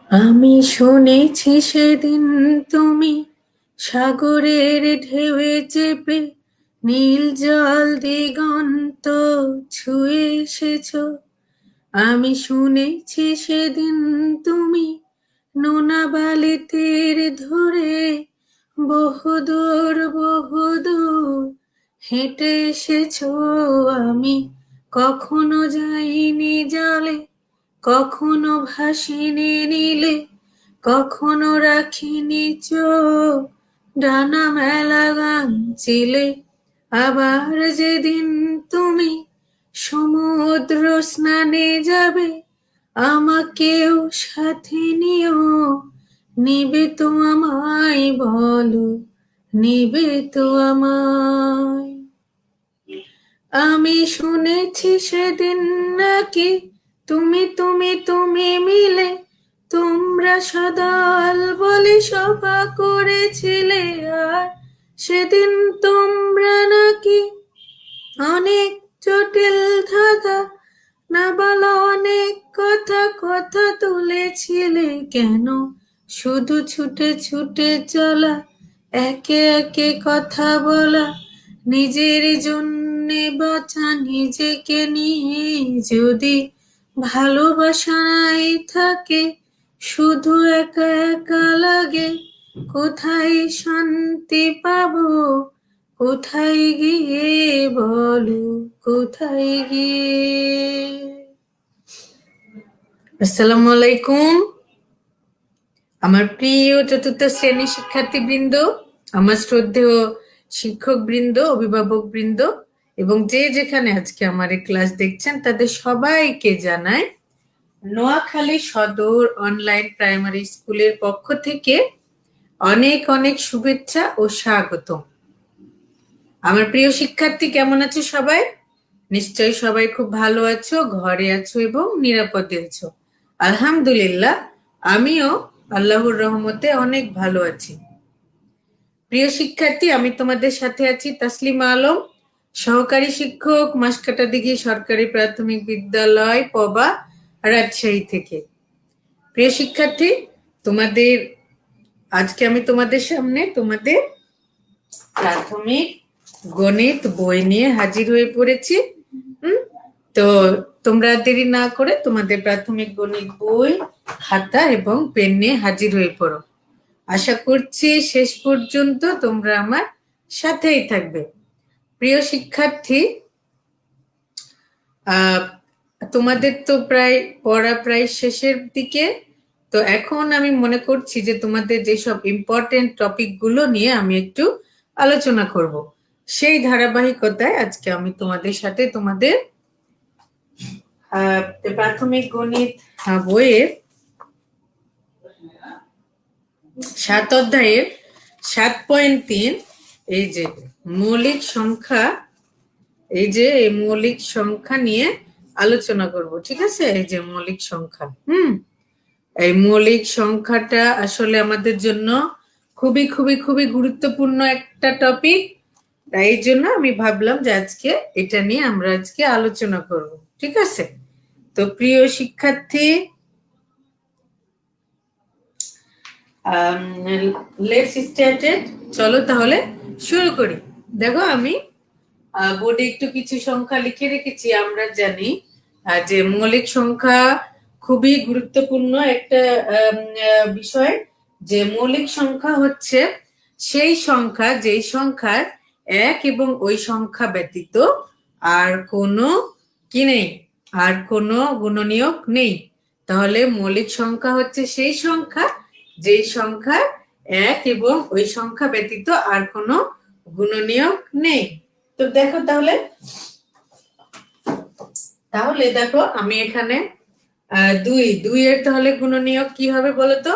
আমি শুনেছি সেদিন তুমি সাগরের ঢেউয়ে চেপে নীল জল দিগন্ত ছুঁয়ে এসেছো। আমি শুনেছি সেদিন তুমি নোনা বালি তীর ধরে বহুদূর বহুদূর হেঁটে এসেছো। আমি কখনো যাইনি জলে, কখনো ভাসিনি নীলে, কখনো রাখিনি চোখ ডানা মেলা গান চিলে। আবার যেদিন তুমি সমুদ্র স্নানে যাবে, আমাকেও সাথে নিও। নিবে তো আমায়, বলো নিবে তো আমায়। আমি শুনেছি সেদিন নাকি তুমি মিলে তোমরা সদল বলে সভা করেছিলে। আর সেদিন তোমরা নাকি অনেক জটিল ধাঁধা না বলা অনেক কথা কথা তুলেছিলে। কেন শুধু ছুটে ছুটে চলা, একে একে কথা বলা, নিজের জন্যে বাঁচা, নিজেকে নিয়ে যদি ভালোবাসা নাই থাকে, শুধু একা একা লাগে। কোথায় শান্তি পাবো, কোথায় গিয়ে, বলো কোথায় গিয়ে। আসসালামু আলাইকুম আমার প্রিয় চতুর্থ শ্রেণীর শিক্ষার্থীবৃন্দ, আমার শ্রদ্ধেয় শিক্ষক বৃন্দ, অভিভাবক বৃন্দ এবং যে যেখানে আজকে আমার এই ক্লাস দেখছেন তাদের সবাইকে জানাই নোয়াখালী সদর অনলাইন প্রাইমারি স্কুলের পক্ষ থেকে অনেক অনেক শুভেচ্ছা ও স্বাগতম। আমার প্রিয় শিক্ষার্থী, কেমন আছো সবাই? নিশ্চয়ই সবাই খুব ভালো আছো, ঘরে আছো এবং নিরাপদে আছো। আলহামদুলিল্লাহ, আমিও আল্লাহর রহমতে অনেক ভালো আছি। প্রিয় শিক্ষার্থী, আমি তোমাদের সাথে আছি তাসলিমা আলম, সহকারী শিক্ষক, মাসকাটাদিঘি সরকারি প্রাথমিক বিদ্যালয়, পবা, রাজশাহী থেকে। প্রিয় শিক্ষার্থী, তোমাদের আজকে আমি তোমাদের সামনে তোমাদের প্রাথমিক গণিত বই নিয়ে হাজির হয়ে পড়েছি। তো তোমরা দেরি না করে তোমাদের প্রাথমিক গণিত বই, খাতা এবং পেন নিয়ে হাজির হয়ে পড়ো। আশা করছি শেষ পর্যন্ত তোমরা আমার সাথেই থাকবে। প্রিয় শিক্ষার্থী, তোমাদের তো পড়া প্রায় শেষের দিকে। তো এখন আমি মনে করছি যে তোমাদের যেসব ইম্পর্টেন্ট টপিকগুলো নিয়ে আমি একটু আলোচনা করব, সেই ধারাবাহিকতায় আজকে আমি তোমাদের সাথে তোমাদের প্রাথমিক গণিত বইয়ের 7 অধ্যায়ের 7.3 এই যে মৌলিক সংখ্যা, এই মৌলিক সংখ্যা নিয়ে আলোচনা করব। ঠিক আছে? এই যে মৌলিক সংখ্যা, এই মৌলিক সংখ্যাটা আসলে আমাদের জন্য খুবই খুবই খুবই গুরুত্বপূর্ণ একটা টপিক। তাই এই জন্য আমি ভাবলাম যে আজকে এটা নিয়ে আমরা আজকে আলোচনা করব। ঠিক আছে? তো প্রিয় শিক্ষার্থী, লেটস স্টার্টেড। চলো তাহলে শুরু করি। দেখো, আমি বোর্ডে একটু কিছু সংখ্যা লিখে রেখেছি। আমরা জানি যে মৌলিক সংখ্যা খুবই গুরুত্বপূর্ণ একটা বিষয়। যে মৌলিক সংখ্যা হচ্ছে সেই সংখ্যা যেই সংখ্যার এক এবং ওই সংখ্যা ব্যতীত আর কোনো কি নেই, আর কোনো গুণনীয়ক নেই। তাহলে মৌলিক সংখ্যা হচ্ছে সেই সংখ্যা যেই সংখ্যার এক এবং ওই সংখ্যা ব্যতীত আর কোনো গুণনীয়ক নেই। তো দেখো, তাহলে দেখো আমি এখানে দুই এর তাহলে গুণনীয়ক কি হবে বলতো?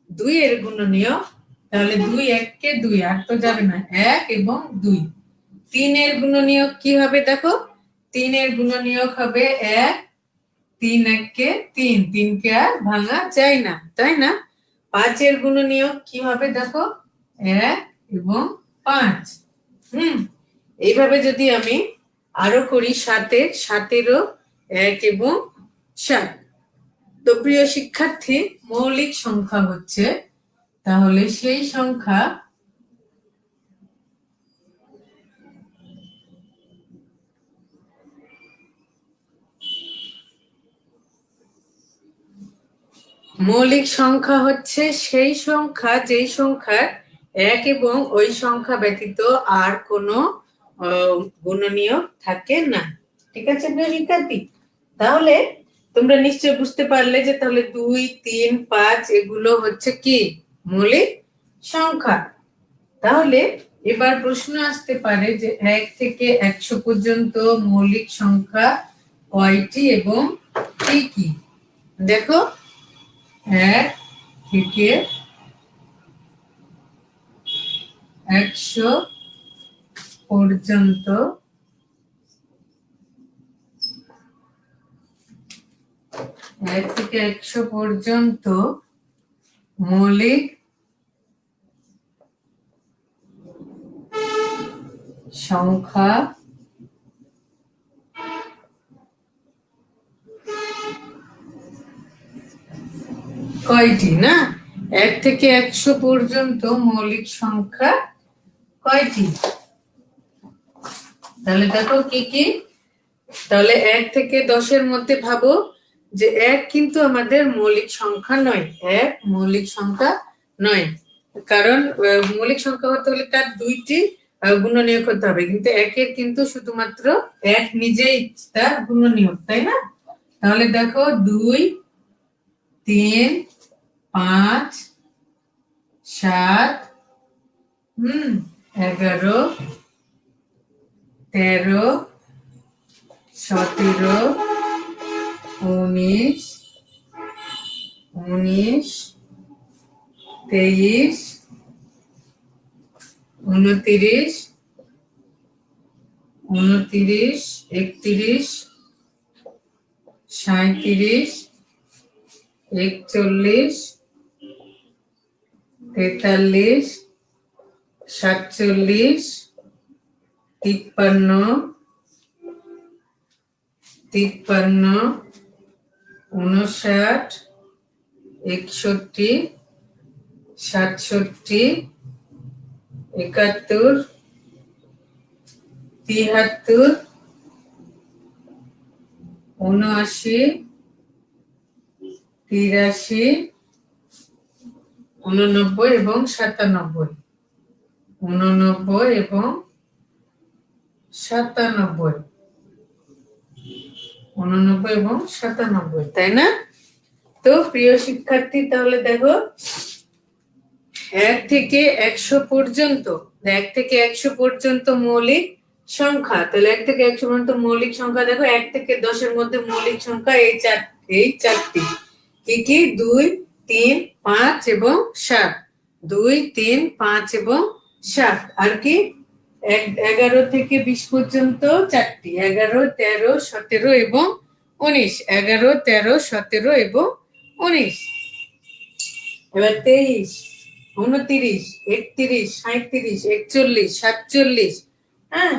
2 এর গুণনীয়ক, তাহলে 2 1 2, আর তো যাবে না, 1 এবং 2। 3 এর গুণনীয়ক কি হবে? দেখো, 3 এর গুণনীয়ক হবে 1, 3 1 3, 3 কে আর ভাঙা যায় না, তাই না? 5 এর গুণনীয়ক কি হবে? দেখো, 1 এবং 5। এইভাবে যদি আমি আরো করি, 7 এরও 1 এবং 7। তো প্রিয় শিক্ষার্থী, মৌলিক সংখ্যা হচ্ছে, তাহলে সেই সংখ্যা মৌলিক সংখ্যা হচ্ছে সেই সংখ্যা যেই সংখ্যার এক এবং ওই সংখ্যা ব্যতীত আর কোনো গুণনীয়ক থাকে না। ঠিক আছে প্রিয় শিক্ষার্থী? তাহলে তোমরা নিশ্চয় বুঝতে পারলে যে তাহলে 2, 3, 5 এগুলো হচ্ছে কি মৌলিক সংখ্যা। তাহলে এবার প্রশ্ন আসতে পারে যে 1 থেকে 100 পর্যন্ত মৌলিক সংখ্যা কয়টি এবং কি কি? দেখো, 1 থেকে 100 পর্যন্ত মৌলিক সংখ্যা কয়টি? না, 1 থেকে 100 পর্যন্ত মৌলিক সংখ্যা কয়টি? তাহলে দেখো কি কি। তাহলে 1 থেকে 10-এর মধ্যে ভাবো যে 1 কিন্তু আমাদের মৌলিক সংখ্যা নয়। 1 মৌলিক সংখ্যা নয়, কারণ মৌলিক সংখ্যা হতে হলে তার 2টি গুণনীয়ক হতে হবে, কিন্তু 1-এর কিন্তু শুধুমাত্র 1 নিজেই তার গুণনীয়ক, তাই না? তাহলে দেখো 2, 3, 5, 7, 11, 13, 17, 19, 23, 29, 31, 32, 33, 37, 41, 43, 47, 53, 59, 61, 67, 71, 73, 79, 83, 89 এবং 97। 89 এবং 97, 89 এবং 97, তাই না? তো প্রিয় শিক্ষার্থী, তাহলে দেখো 1 থেকে 100 পর্যন্ত, 1 থেকে 100 পর্যন্ত মৌলিক সংখ্যা। তাহলে 1 থেকে 100 পর্যন্ত মৌলিক সংখ্যা দেখো, 1 থেকে 10-এর মধ্যে মৌলিক সংখ্যা এই চারটি। কি কি? 2, 3, 5 এবং 7। 2, 3, 5 এবং 7। আর কি? 11 থেকে 20 পর্যন্ত 4টি, 11, 13, 17 এবং 19। 11, 13, 17 এবং 19। এবার 23, 29, 31, 37, 41, 47, হ্যাঁ,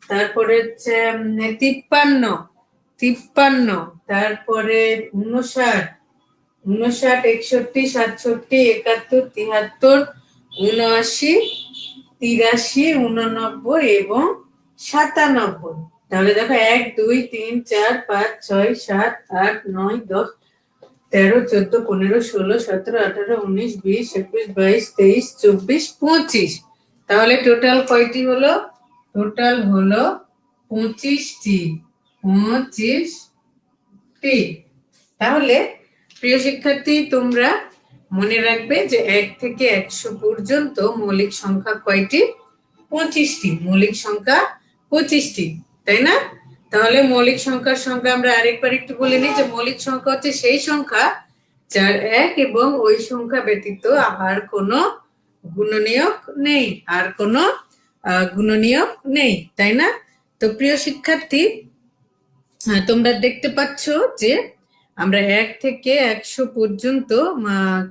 তারপরে হচ্ছে 53, তারপরে 59, 61, 67, 71, 73, 79, 83, 89 এবং 97। তাহলে দেখো 1, 2, 3, 4, 5, 6, 7, 8, 9, 10, 13, 14, 15, 16, 17, 18, 19, 20, 21, 22, 23, 24, 25। তাহলে টোটাল কয়টি হলো? টোটাল হলো 25টি। 25টি। তাহলে প্রিয় শিক্ষার্থী, তোমরা মনে রাখবে যে 1 থেকে 100 পর্যন্ত মৌলিক সংখ্যা কয়টি? 25টি। মৌলিক সংখ্যা 25টি, তাই না? তাহলে মৌলিক সংখ্যার সংখ্যা আমরা আরেকবার একটু বলে নিই যে মৌলিক সংখ্যা হচ্ছে সেই সংখ্যা যার 1 এবং ওই সংখ্যা ব্যতীত আর কোনো গুণনীয়ক নেই, আর কোনো গুণনীয়ক নেই, তাই না? তো প্রিয় শিক্ষার্থী, তোমরা দেখতে পাচ্ছ যে আমরা 1 থেকে 100 পর্যন্ত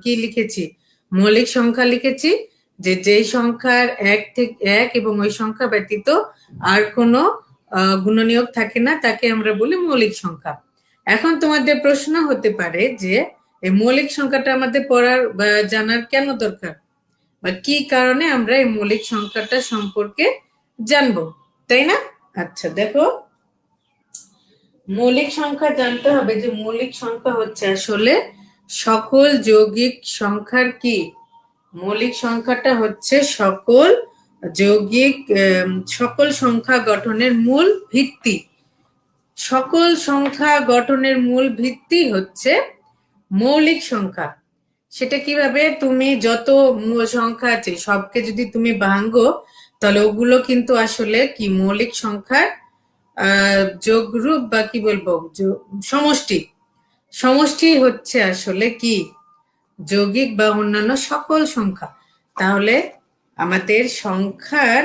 কি লিখেছি? মৌলিক সংখ্যা লিখেছি, যে যেই সংখ্যার 1 এবং ওই সংখ্যা ব্যতীত আর কোনো গুণনীয়ক থাকে না তাকে আমরা বলি মৌলিক সংখ্যা। এখন তোমাদের প্রশ্ন হতে পারে যে এই মৌলিক সংখ্যাটা আমাদের পড়ার বা জানার কেন দরকার, বা কি কারণে আমরা এই মৌলিক সংখ্যাটা সম্পর্কে জানবো, তাই না? আচ্ছা দেখো, মৌলিক সংখ্যা জানতে হবে যে মৌলিক সংখ্যা হচ্ছে আসলে সকল যৌগিক সংখ্যার কি, মৌলিক সংখ্যাটা হচ্ছে সকল যৌগিক সকল সংখ্যা গঠনের মূল ভিত্তি। সকল সংখ্যা গঠনের মূল ভিত্তি হচ্ছে মৌলিক সংখ্যা। সেটা কিভাবে, তুমি যত সংখ্যা আছে সবকে যদি তুমি ভাঙো তাহলে ওগুলো কিন্তু আসলে কি মৌলিক সংখ্যার যোগরূপ বা কি বলবো সমষ্টি। সমষ্টি হচ্ছে আসলে কি যৌগিক বা অন্যান্য সকল সংখ্যা। তাহলে আমাদের সংখ্যার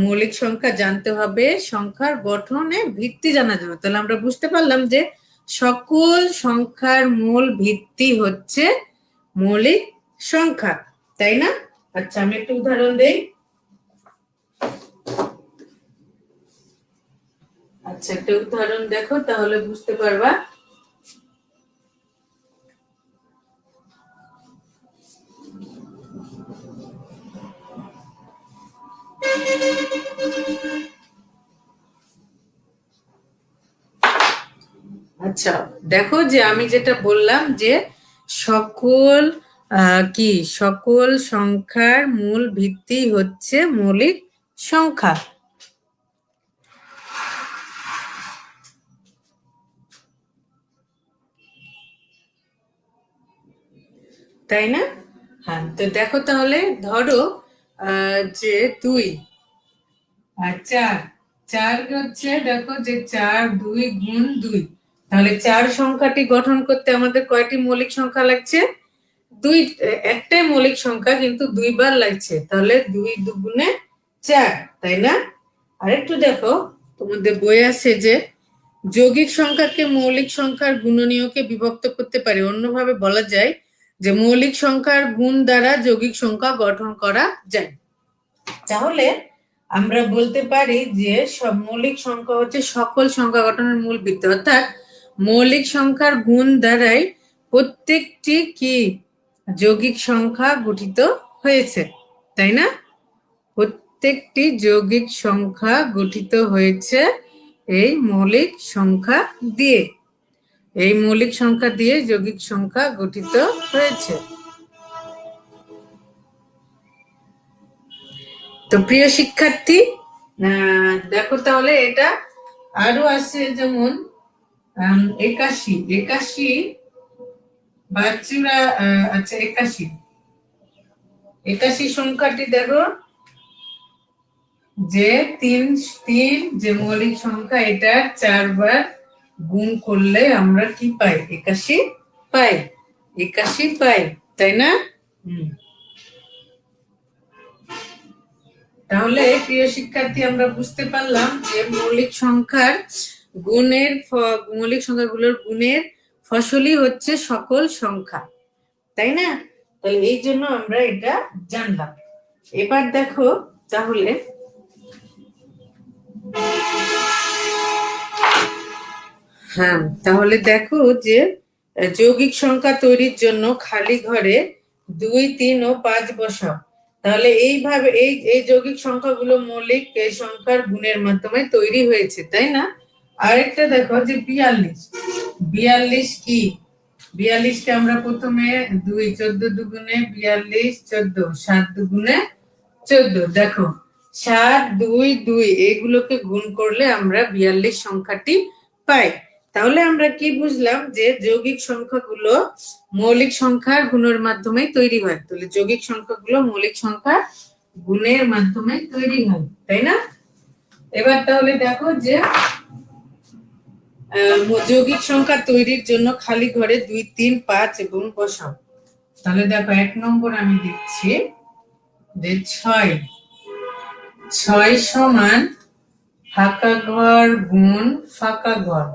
মৌলিক সংখ্যা জানতে হবে সংখ্যার গঠনের ভিত্তি জানার জন্য। তাহলে আমরা বুঝতে পারলাম যে সকল সংখ্যার মূল ভিত্তি হচ্ছে মৌলিক সংখ্যা, তাই না? আচ্ছা আমি একটু উদাহরণ দেই। আচ্ছা একটা উদাহরণ দেখো তাহলে বুঝতে পারবা। আচ্ছা দেখো যে আমি যেটা বললাম যে সকল কি সকল সংখ্যার মূল ভিত্তি হচ্ছে মৌলিক সংখ্যা, তাই না? হ্যাঁ তো দেখো তাহলে ধরো যে 2 আর 4, 4 হচ্ছে দেখো যে 4 2 গুণ 2, তাহলে 4 সংখ্যাটি গঠন করতে আমাদের কয়টি মৌলিক সংখ্যা লাগছে? দুই, একটাই মৌলিক সংখ্যা কিন্তু দুইবার লাগছে, তাহলে 2 দুগুণে 4, তাই না? আরেকটু দেখো তোমাদের বই আছে যে যৌগিক সংখ্যাকে মৌলিক সংখ্যার গুণনীয়কে বিভক্ত করতে পারি। অন্যভাবে বলা যায় যে মৌলিক সংখ্যার গুণ দ্বারা যৌগিক সংখ্যা গঠন করা যায়। তাহলে আমরা বলতে পারি যে সব মৌলিক সংখ্যা হচ্ছে সকল সংখ্যা গঠনের মূল ভিত্তি, অর্থাৎ মৌলিক সংখ্যার গুণ দ্বারাই প্রত্যেকটি কি যৌগিক সংখ্যা গঠিত হয়েছে, তাই না? প্রত্যেকটি যৌগিক সংখ্যা গঠিত হয়েছে এই মৌলিক সংখ্যা দিয়ে। এই মৌলিক সংখ্যা দিয়ে যৌগিক সংখ্যা গঠিত হয়েছে। তো প্রিয় শিক্ষার্থী দেখো তাহলে এটা আরো আছে যেমন 81, 81 বা আচ্ছা 81, 81 সংখ্যাটি দেখো যে 3 যে মৌলিক সংখ্যা, এটা 4 বার গুণ করলে আমরা কি পাই? 81 পাই, 81 পাই, তাই না? তাহলে প্রিয় শিক্ষার্থী আমরা বুঝতে পারলাম যে মৌলিক সংখ্যার গুণের মৌলিক সংখ্যাগুলোর গুণের ফসলই হচ্ছে সকল সংখ্যা, তাই না? তাহলে এই জন্য আমরা এটা জানলাম। এবার দেখো তাহলে হ্যাঁ তাহলে দেখো যে যৌগিক সংখ্যা তৈরির জন্য খালি ঘরে 2 3 ও 5 বসাও। তাহলে এইভাবে এই এই যৌগিক সংখ্যাগুলো মৌলিক এই সংখ্যার গুণের মাধ্যমে তৈরি হয়েছে, তাই না? আরেকটা দেখো যে 42, 42 কি 42 কে আমরা প্রথমে 2 14 দুগুণে 42, 14 7 দুগুণে 14, দেখো 7 2 2 এগুলোকে গুণ করলে আমরা 42 সংখ্যাটি পাই। তাহলে আমরা কি বুঝলাম যে যৌগিক সংখ্যাগুলো মৌলিক সংখ্যার গুণের মাধ্যমে তৈরি হয়। তাহলে যৌগিক সংখ্যাগুলো মৌলিক সংখ্যা গুণের মাধ্যমে তৈরি হয়, তাই না? এবার তাহলে দেখো যে যৌগিক সংখ্যা তৈরির জন্য খালি ঘরে 2 3 5 এবং বসাও। তাহলে দেখো 1 নম্বর আমি দিচ্ছি যে 6, 6 সমান ফাঁকা ঘর গুণ ফাঁকা ঘর।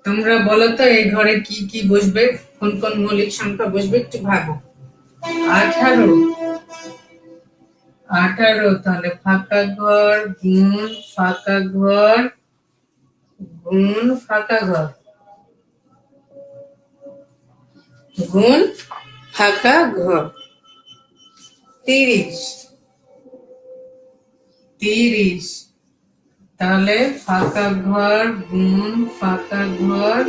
তোমরা বলো তো এই ঘরে কি কি বসবে, কোন কোন মৌলিক সংখ্যা বসবে একটু ভাবো। 18, 18 তাহলে ফাঁকা ঘর গুণ ফাঁকা ঘর গুণ ফাঁকা ঘর। গুণ ফাঁকা ঘর 30 30 তাহলে ফাঁকা ঘর গুণ ফাঁকা ঘর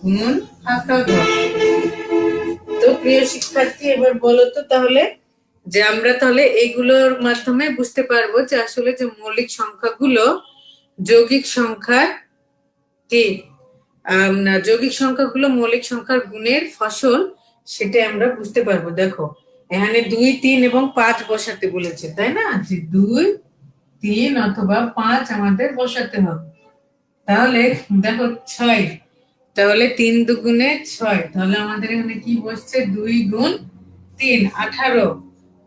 গুণ ফাঁকা ঘর। তো প্রিয় শিক্ষার্থী এবার বলো তো তাহলে যে আমরা তাহলে এইগুলোর মাধ্যমে বুঝতে পারবো যে আসলে যে মৌলিক সংখ্যাগুলো যৌগিক সংখ্যার কি যৌগিক সংখ্যাগুলো মৌলিক সংখ্যার গুণের ফসল, সেটা আমরা বুঝতে পারবো। দেখো এখানে 2, 3 এবং 5 বসাতে বলেছে, তাই না? যে 2, 3 অথবা 5 আমাদের বসাতে হবে। তাহলে দেখো 6, তাহলে 3 দুগুণে 6, তাহলে আমাদের এখানে কি বসছে 2 গুণ 3 18,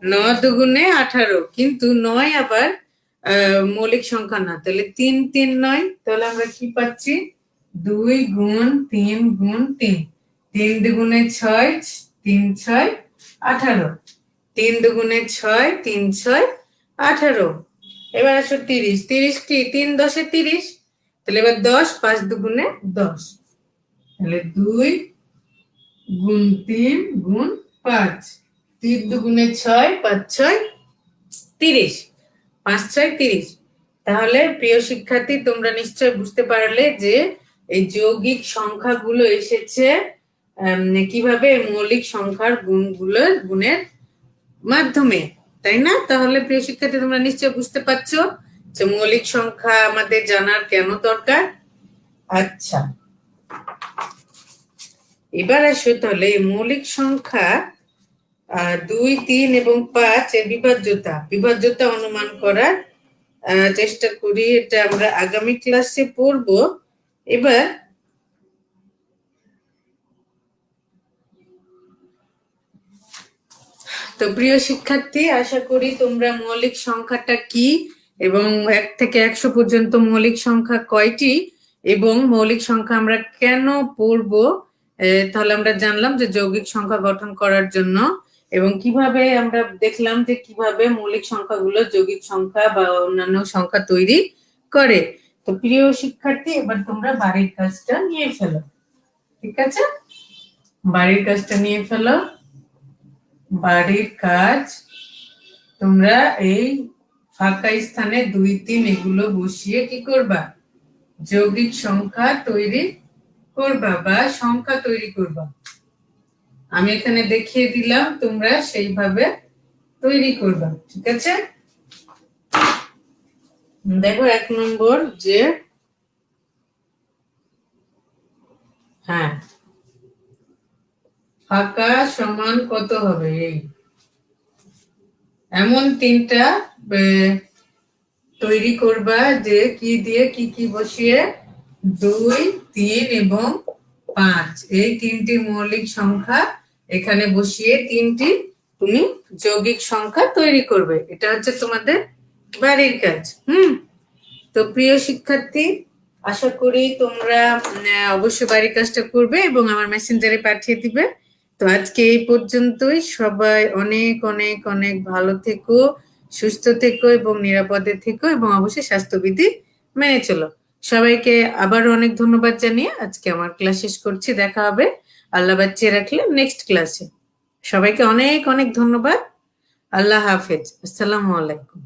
9 দুগুণে 18, কিন্তু 9 আবার মৌলিক সংখ্যা না, তাহলে 3 3 9, তাহলে আমরা কি পাচ্ছি 2 গুণ 3 গুণ 3, 3 দুগুণে 6, 3 6 18, 3 দুগুণে 6, 3 6 18। এবার আসো 30, 30 কি 3 10 30, তাহলে এবার 10, 5 দুগুণে 10, তাহলে 2 গুণ 3 গুণ 5, 3 দুগুণে 6, 5 6 30, 5 6 30। তাহলে প্রিয় শিক্ষার্থী তোমরা নিশ্চয় বুঝতে পারলে যে এই যৌগিক সংখ্যাগুলো এসেছে কিভাবে মৌলিক সংখ্যার গুণের মাধ্যমে, তাই না? তাহলে প্রিয় শিক্ষার্থী তোমরা নিশ্চয় বুঝতে পারছো যে মৌলিক সংখ্যা আমাদের জানার কেন দরকার। আচ্ছা, এবার আসো তাহলে মৌলিক সংখ্যা 2 3 এবং 5 এর বিভাজ্যতা অনুমান করার চেষ্টা করি। এটা আমরা আগামী ক্লাসে পড়ব। এবার তো প্রিয় শিক্ষার্থী, আশা করি তোমরা মৌলিক সংখ্যাটা কি এবং 1 থেকে 100 পর্যন্ত মৌলিক সংখ্যা কয়টি এবং মৌলিক সংখ্যা আমরা কেন পড়ব, তাহলে আমরা জানলাম যে যৌগিক সংখ্যা গঠন করার জন্য, এবং কিভাবে আমরা দেখলাম যে কিভাবে মৌলিক সংখ্যাগুলো যৌগিক সংখ্যা বা অন্যান্য সংখ্যা তৈরি করে। তো প্রিয় শিক্ষার্থী, এবার তোমরা বাড়ির কাজটা নিয়ে ফেলো। ঠিক আছে, বাড়ির কাজটা নিয়ে ফেলো। বাড়ির কাজ তোমরা এই ফাঁকা স্থানে 2 3 এগুলো বসিয়ে কি করবা, যৌগিক সংখ্যা তৈরি করবা বা সংখ্যা তৈরি করবা। আমি এখানে দেখিয়ে দিলাম, তোমরা সেইভাবে তৈরি করবা। ঠিক আছে, দেখো 1 নম্বর যে হ্যাঁ ফাঁকা সমান কত হবে, এই এমন 3টা তৈরি করবা যে কি দিয়ে কি কি বসিয়ে 2 3 এবং 5 এই 3টি মৌলিক সংখ্যা এখানে বসিয়ে 3টি তুমি যৌগিক সংখ্যা তৈরি করবে। এটা হচ্ছে তোমাদের বাড়ির কাজ। তো প্রিয় শিক্ষার্থী, আশা করি তোমরা অবশ্যই বাড়ির কাজটা করবে এবং আমার মেসেঞ্জারে পাঠিয়ে দিবে। তো আজকে এই পর্যন্তই। সবাই অনেক অনেক অনেক ভালো থেকো, সুস্থ থেকো এবং নিরাপদে থেকো এবং অবশ্যই স্বাস্থ্যবিধি মেনে চলো। সবাইকে আবারও অনেক ধন্যবাদ জানিয়ে আজকে আমার ক্লাস শেষ করছি। দেখা হবে আল্লাহ বাঁচিয়ে রাখলে নেক্সট ক্লাসে। সবাইকে অনেক অনেক ধন্যবাদ। আল্লাহ হাফেজ। আসসালামু আলাইকুম।